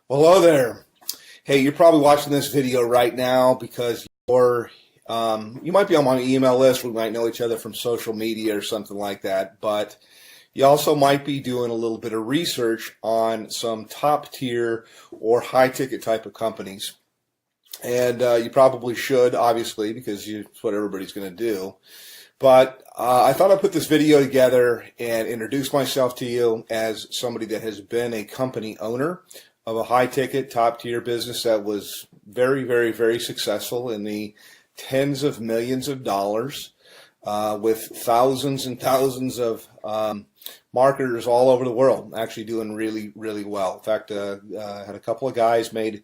Hello there. Hey, you're probably watching this video right now because you might be on my email list. We might know each other from social media or something like that. But you also might be doing a little bit of research on some top tier or high ticket type of companies. And you probably should, obviously, because it's what everybody's going to do. But I thought I'd put this video together and introduce myself to you as somebody that has been a company owner of a high-ticket, top-tier business that was very, very, very successful in the tens of millions of dollars with thousands and thousands of marketers all over the world, actually doing really, really well. In fact, I had a couple of guys made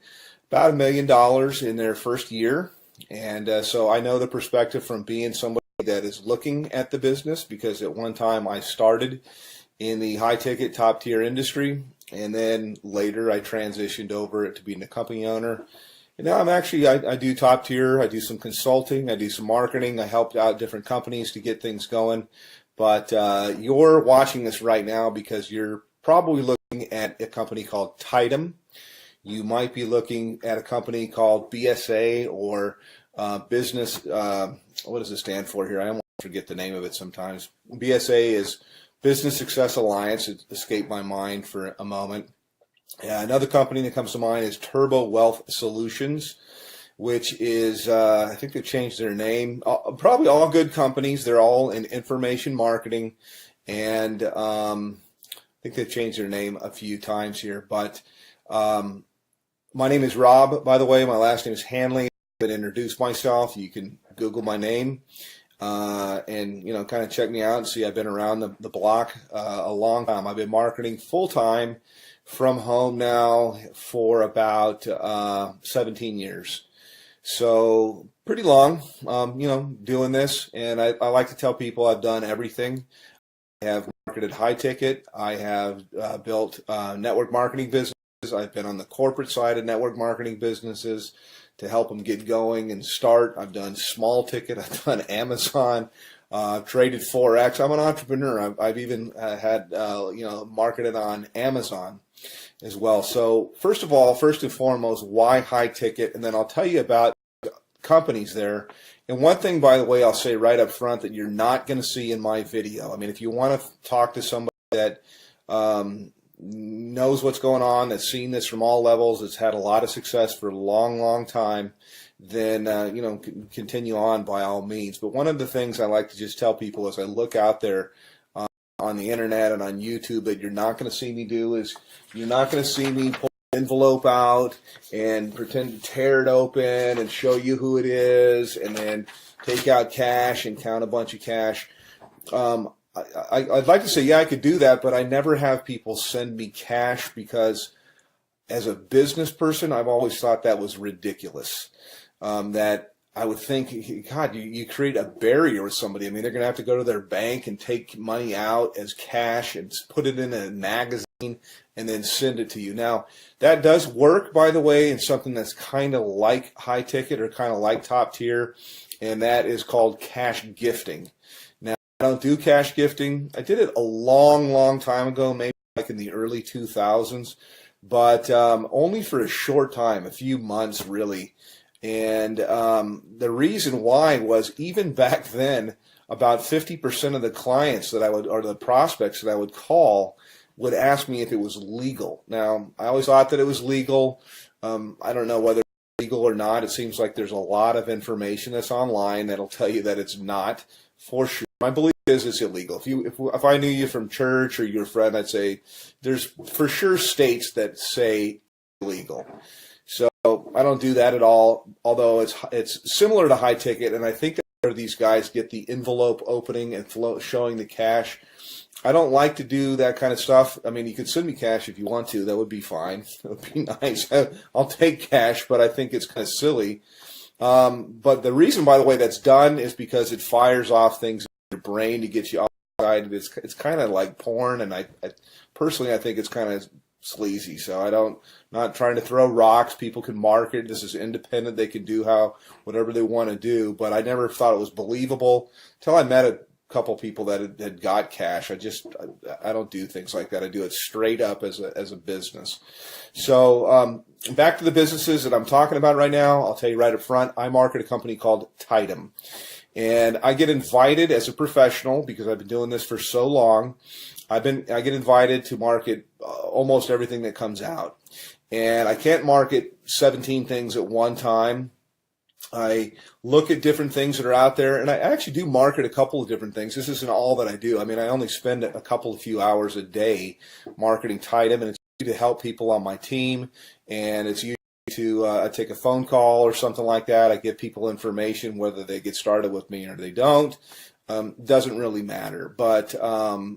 about $1 million in their first year, and so I know the perspective from being somebody that is looking at the business, because at one time I started in the high-ticket, top-tier industry, and then later I transitioned over to being a company owner. And now I do top tier, I do some consulting, I do some marketing, I helped out different companies to get things going. But you're watching this right now because you're probably looking at a company called Tidem. You might be looking at a company called BSA or business, what does it stand for here? I almost forget the name of it sometimes. BSA is Business Success Alliance. It escaped my mind for a moment. Another company that comes to mind is Turbo Wealth Solutions, which is, I think they've changed their name. Probably all good companies. They're all in information marketing. And I think they've changed their name a few times here. But my name is Rob, by the way. My last name is Hanley. I'm going to introduce myself. You can Google my name. And kind of check me out and see I've been around the block a long time. I've been marketing full-time from home now for about 17 years. So pretty long, doing this. And I like to tell people I've done everything. I have marketed high ticket. I have built network marketing businesses. I've been on the corporate side of network marketing businesses to help them get going and start. I've done small ticket. I've done Amazon. I've traded Forex. I'm an entrepreneur. I've even had marketed on Amazon as well. So first and foremost, why high ticket? And then I'll tell you about companies there. And one thing, by the way, I'll say right up front that you're not going to see in my video. I mean, if you want to talk to somebody that knows what's going on, that's seen this from all levels, that's had a lot of success for a long, long time, then continue on by all means. But one of the things I like to just tell people as I look out there on the internet and on YouTube that you're not going to see me do is you're not going to see me pull an envelope out and pretend to tear it open and show you who it is and then take out cash and count a bunch of cash. I'd like to say, yeah, I could do that, but I never have people send me cash because as a business person, I've always thought that was ridiculous. That I would think, God, you create a barrier with somebody. I mean, they're going to have to go to their bank and take money out as cash and put it in a magazine and then send it to you. Now, that does work, by the way, in something that's kind of like high ticket or kind of like top tier, and that is called cash gifting. I don't do cash gifting. I did it a long, long time ago, maybe like in the early 2000s, but only for a short time, a few months really. And the reason why was even back then, about 50% of the clients that I would, or the prospects that I would call, would ask me if it was legal. Now, I always thought that it was legal. I don't know whether it's legal or not. It seems like there's a lot of information that's online that'll tell you that it's not for sure. My belief is it's illegal. If I knew you from church or you're a friend, I'd say there's for sure states that say illegal. So I don't do that at all, although it's similar to high ticket, and I think that's where these guys get the envelope opening and showing the cash. I don't like to do that kind of stuff. I mean, you could send me cash if you want to. That would be fine. That would be nice. I'll take cash, but I think it's kind of silly. But the reason, by the way, that's done is because it fires off things your brain to get you outside. It's kind of like porn, and I personally think it's kind of sleazy. So not trying to throw rocks. People can market. This is independent. They can do whatever they want to do. But I never thought it was believable until I met couple people that had got cash. I don't do things like that. I do it straight up as a business. So back to the businesses that I'm talking about right now. I'll tell you right up front, I market a company called Tidem. And I get invited as a professional, because I've been doing this for so long, I get invited to market almost everything that comes out. And I can't market 17 things at one time. I look at different things that are out there, and I actually do market a couple of different things. This isn't all that I do. I mean, I only spend a few hours a day marketing Tidem, and it's to help people on my team, and it's usually to I take a phone call or something like that. I give people information, whether they get started with me or they don't. Doesn't really matter, but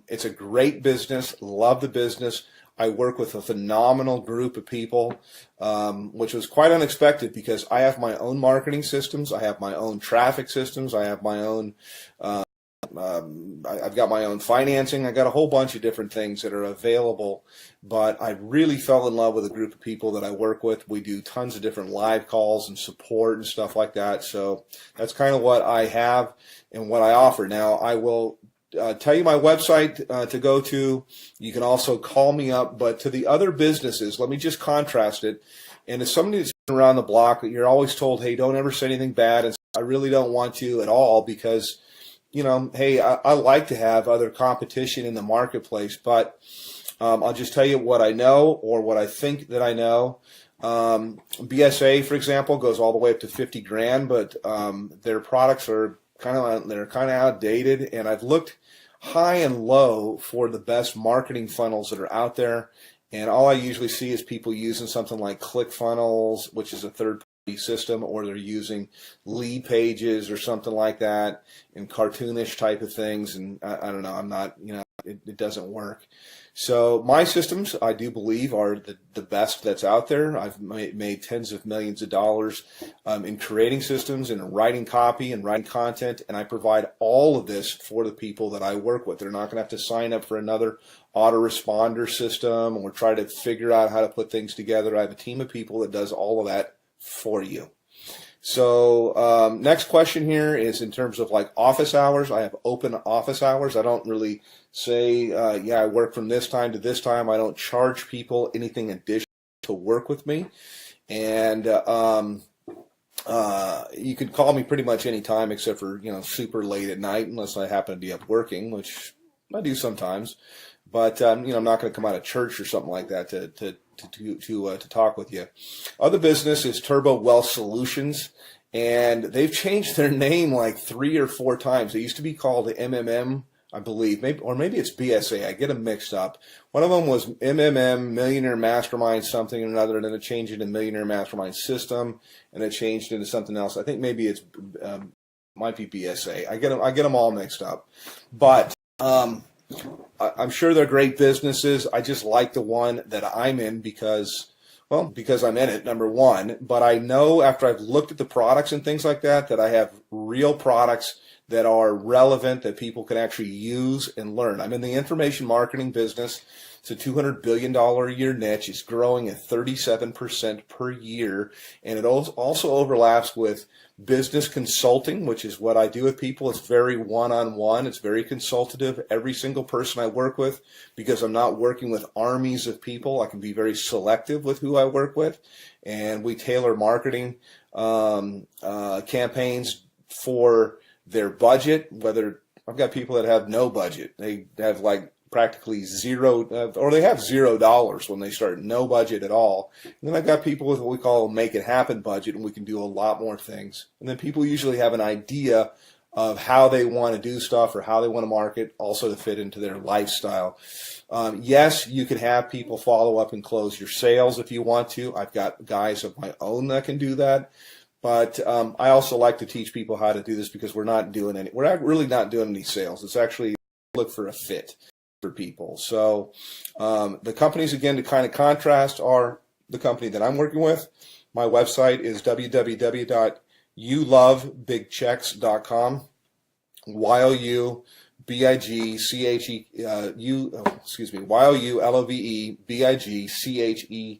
it's a great business. Love the business. I work with a phenomenal group of people, which was quite unexpected, because I have my own marketing systems. I have my own traffic systems. I have my own, I've got my own financing. I got a whole bunch of different things that are available, but I really fell in love with a group of people that I work with. We do tons of different live calls and support and stuff like that. So that's kind of what I have and what I offer. Now, I will tell you my website to go to. You can also call me up. But to the other businesses, let me just contrast it. And as somebody that's been around the block, you're always told, hey, don't ever say anything bad. And I really don't want to at all, because, you know, hey, I like to have other competition in the marketplace. But I'll just tell you what I know, or what I think that I know. BSA, for example, goes all the way up to 50 grand, but their products are kind of outdated, and I've looked high and low for the best marketing funnels that are out there, and all I usually see is people using something like ClickFunnels, which is a third-party system, or they're using lead pages or something like that, and cartoonish type of things, and I don't know, I'm not, you know, it doesn't work. So my systems, I do believe, are the best that's out there. I've made tens of millions of dollars in creating systems and writing copy and writing content, and I provide all of this for the people that I work with. They're not going to have to sign up for another autoresponder system or try to figure out how to put things together. I have a team of people that does all of that for you. So next question here is in terms of like office hours. I have open office hours. I don't really say, yeah, I work from this time to this time. I don't charge people anything additional to work with me. And you can call me pretty much any time except for, you know, super late at night, unless I happen to be up working, which I do sometimes. But you know, I'm not going to come out of church or something like that to talk with you. Other business is Turbo Wealth Solutions, and they've changed their name like 3 or 4 times. They used to be called MMM, I believe, maybe it's BSA. I get them mixed up. One of them was MMM, Millionaire Mastermind something or another, and then it changed into Millionaire Mastermind System, and it changed into something else. I think maybe it's might be BSA. I get them all mixed up, but I'm sure they're great businesses. I just like the one that I'm in because I'm in it, number one. But I know after I've looked at the products and things like that, that I have real products that are relevant, that people can actually use and learn. I'm in the information marketing business. It's a $200 billion a year niche. It's growing at 37% per year. And it also overlaps with business consulting, which is what I do with people. It's very one-on-one. It's very consultative. Every single person I work with, because I'm not working with armies of people, I can be very selective with who I work with. And we tailor marketing campaigns for their budget. Whether I've got people that have no budget. They have like practically zero, or they have $0 when they start, no budget at all. And then I've got people with what we call a make it happen budget, and we can do a lot more things. And then people usually have an idea of how they want to do stuff or how they want to market, also to fit into their lifestyle. Yes, you can have people follow up and close your sales if you want to. I've got guys of my own that can do that. But I also like to teach people how to do this, because we're not really not doing any sales. It's actually look for a fit for people. So the companies, again, to kind of contrast, are the company that I'm working with. My website is www.youlovebigchecks.com. YOULOVEBIGCHECKS.com.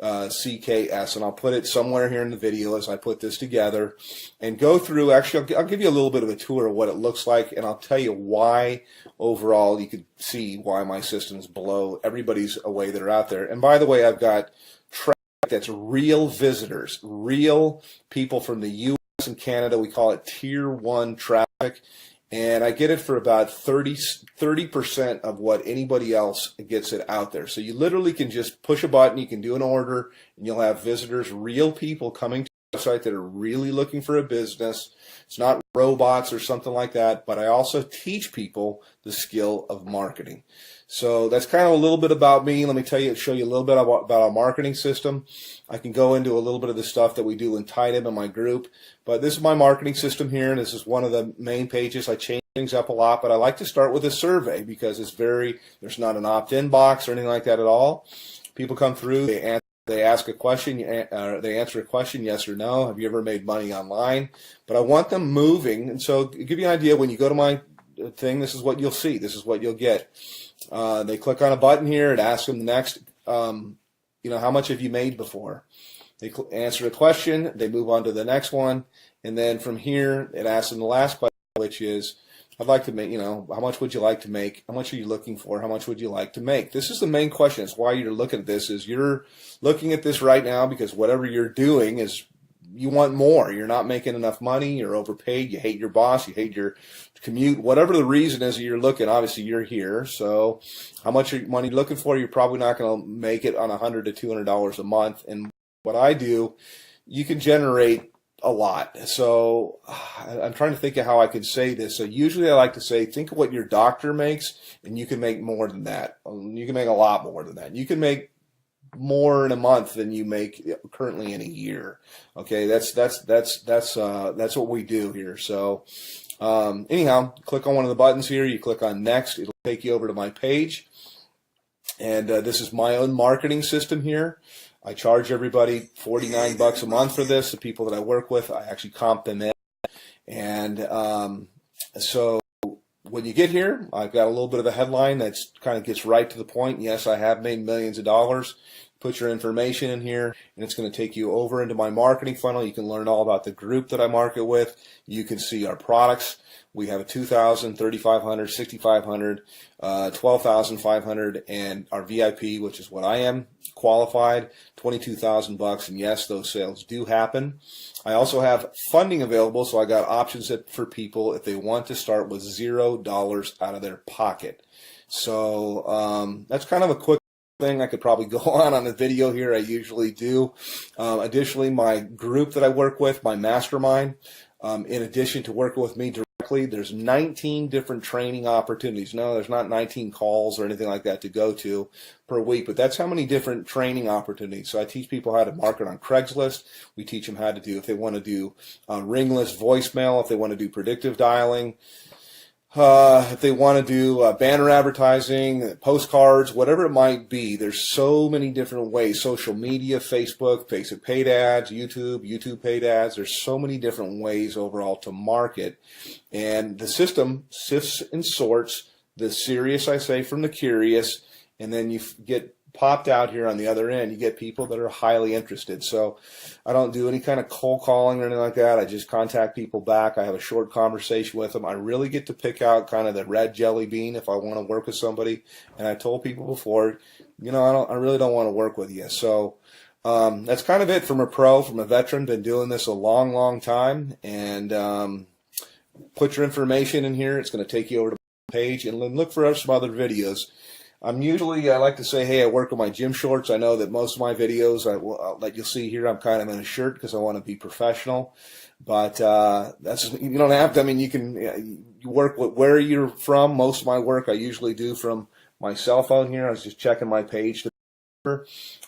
CKS, and I'll put it somewhere here in the video as I put this together and go through. Actually, I'll give you a little bit of a tour of what it looks like, and I'll tell you why overall you could see why my system's below everybody's away that are out there. And by the way, I've got traffic that's real visitors, real people from the U.S. and Canada. We call it Tier 1 traffic. And I get it for about 30% of what anybody else gets it out there. So you literally can just push a button, you can do an order, and you'll have visitors, real people coming to the website that are really looking for a business. It's not robots or something like that, but I also teach people the skill of marketing. So that's kind of a little bit about me. Let me show you a little bit about our marketing system. I can go into a little bit of the stuff that we do in Tidem in my group, but this is my marketing system here, and this is one of the main pages. I change things up a lot, but I like to start with a survey because there's not an opt-in box or anything like that at all. People come through, they ask a question, they answer a question, yes or no. Have you ever made money online? But I want them moving, and so to give you an idea, when you go to my thing, this is what you'll see. This is what you'll get. They click on a button here. It asks them the next, how much have you made before? They answer a question. They move on to the next one. And then from here, it asks them the last question, which is, I'd like to make, how much would you like to make? How much are you looking for? How much would you like to make? This is the main question. It's why you're looking at this, is you're looking at this right now because whatever you're doing is you want more. You're not making enough money. You're overpaid. You hate your boss. You hate your commute. Whatever the reason is that you're looking, obviously you're here. So how much money you're looking for, you're probably not going to make it on $100 to $200 a month. And what I do, you can generate a lot. So I'm trying to think of how I can say this. So usually I like to say, think of what your doctor makes, and you can make more than that. You can make a lot more than that. You can make more in a month than you make currently in a year. Okay, that's what we do here. So anyhow, click on one of the buttons here. You click on next. It'll take you over to my page. And this is my own marketing system here. I charge everybody $49 a month for this. The people that I work with, I actually comp them in. And so when you get here, I've got a little bit of a headline that kind of gets right to the point. Yes, I have made millions of dollars. Put your information in here, and it's going to take you over into my marketing funnel. You can learn all about the group that I market with. You can see our products. We have a $2,000, $3,500, $6,500, $12,500, and our VIP, which is what I am qualified, $22,000. And yes, those sales do happen. I also have funding available, so I got options for people if they want to start with $0 out of their pocket. So that's kind of a quick thing. I could probably go on a video here. I usually do. Additionally, my group that I work with, my mastermind, in addition to working with me directly, there's 19 different training opportunities. No, there's not 19 calls or anything like that to go to per week, but that's how many different training opportunities. So I teach people how to market on Craigslist. We teach them how to do, if they want to do ringless voicemail, if they want to do predictive dialing, if they want to do banner advertising, postcards, whatever it might be. There's so many different ways. Social media, Facebook paid ads, YouTube paid ads. There's so many different ways overall to market. And the system sifts and sorts the serious, I say, from the curious. And then you get popped out here on the other end. You get people that are highly interested. So I don't do any kind of cold calling or anything like that. I just contact people back. I have a short conversation with them. I really get to pick out kind of the red jelly bean if I want to work with somebody. And I told people before, I really don't want to work with you. So that's kind of it from a veteran. Been doing this a long, long time. And put your information in here. It's going to take you over to my page, and look for some other videos. I like to say, hey, I work on my gym shorts. I know that most of my videos that you'll see here, I'm kind of in a shirt because I want to be professional. But you don't have to. I mean, you work with where you're from. Most of my work I usually do from my cell phone here. I was just checking my page,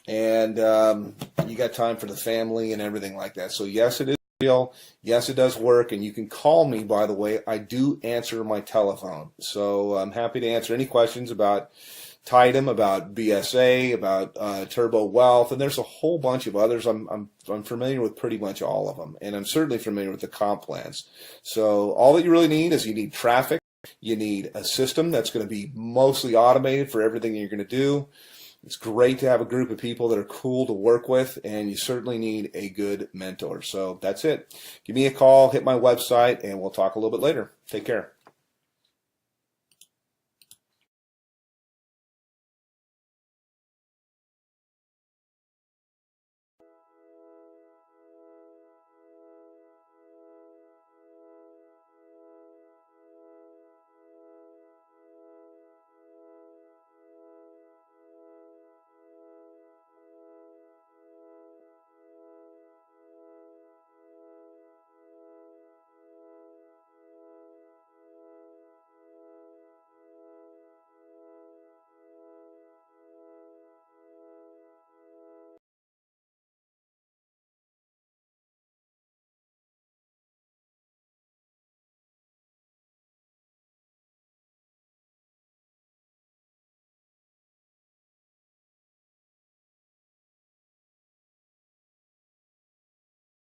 and you got time for the family and everything like that. So yes, it is real. Yes, it does work, and you can call me. By the way, I do answer my telephone, so I'm happy to answer any questions about Tidem, about BSA, about Turbo Wealth, and there's a whole bunch of others. I'm familiar with pretty much all of them, and I'm certainly familiar with the comp plans. So all that you really need is you need traffic, you need a system that's going to be mostly automated for everything you're going to do. It's great to have a group of people that are cool to work with, and you certainly need a good mentor. So that's it. Give me a call, hit my website, and we'll talk a little bit later. Take care.